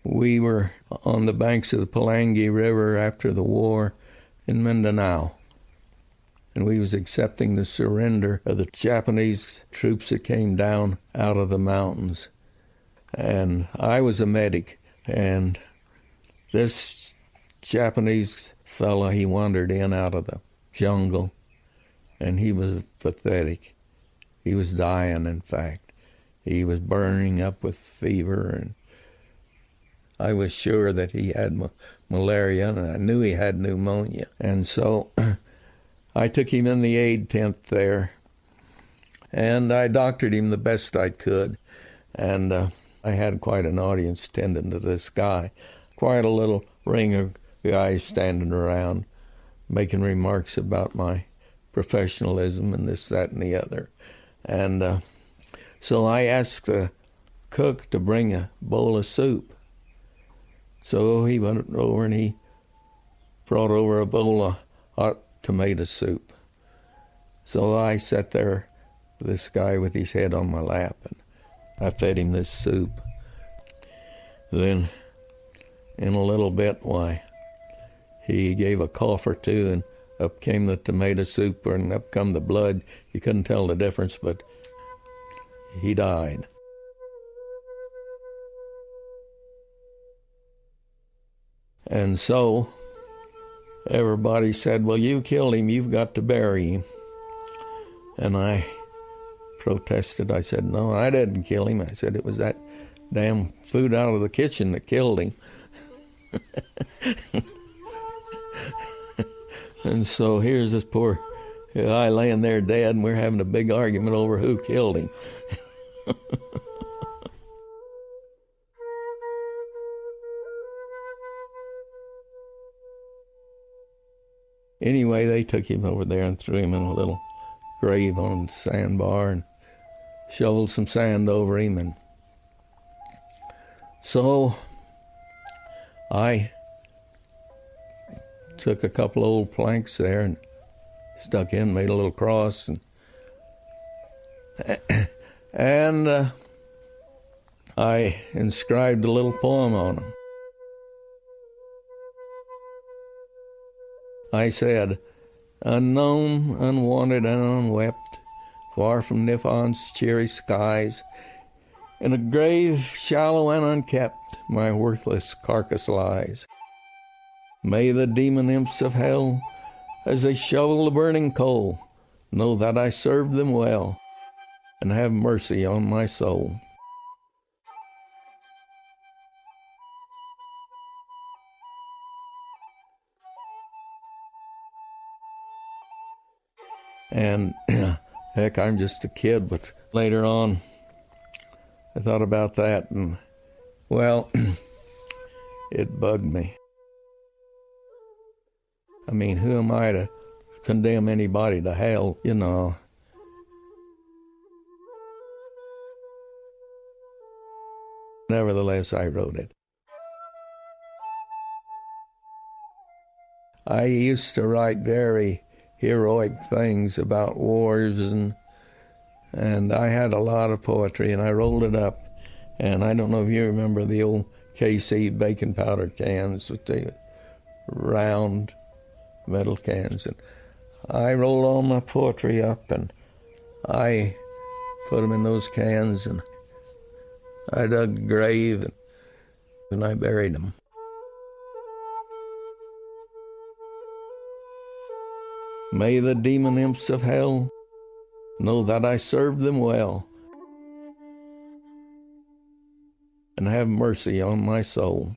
We were on the banks of the Palangi River after the war in Mindanao, and we was accepting the surrender of the Japanese troops that came down out of the mountains. And I was a medic, and this Japanese fella, he wandered in out of the jungle, and he was pathetic. He was dying, in fact. He was burning up with fever, and I was sure that he had malaria, and I knew he had pneumonia. And so I took him in the aid tent there, and I doctored him the best I could. And I had quite an audience tending to this guy, quite a little ring of guys standing around making remarks about my professionalism and this, that, and the other. And so I asked the cook to bring a bowl of soup. So he went over and he brought over a bowl of hot tomato soup. So I sat there with this guy with his head on my lap, and I fed him this soup. Then in a little bit, why, he gave a cough or two, and up came the tomato soup, and up come the blood. You couldn't tell the difference, but he died. And so everybody said, well, you killed him, you've got to bury him. And I protested. I said, no, I didn't kill him. I said, it was that damn food out of the kitchen that killed him. And so here's this poor guy laying there dead, and we're having a big argument over who killed him. Anyway, they took him over there and threw him in a little grave on the sandbar and shoveled some sand over him. And so I took a couple old planks there and stuck in, made a little cross, and I inscribed a little poem on them. I said, unknown, unwanted, and unwept, far from Nippon's cheery skies, in a grave shallow and unkept, my worthless carcass lies. May the demon imps of hell, as they shovel the burning coal, know that I served them well, and have mercy on my soul. And heck, I'm just a kid, but later on, I thought about that, and, well, it bugged me. I mean, who am I to condemn anybody to hell, you know? Nevertheless, I wrote it. I used to write very heroic things about wars, and I had a lot of poetry, and I rolled it up. And I don't know if you remember the old KC baking powder cans with the round metal cans. And I rolled all my poetry up, and I put them in those cans, and I dug a grave, and I buried them. May the demon imps of hell know that I served them well, and have mercy on my soul.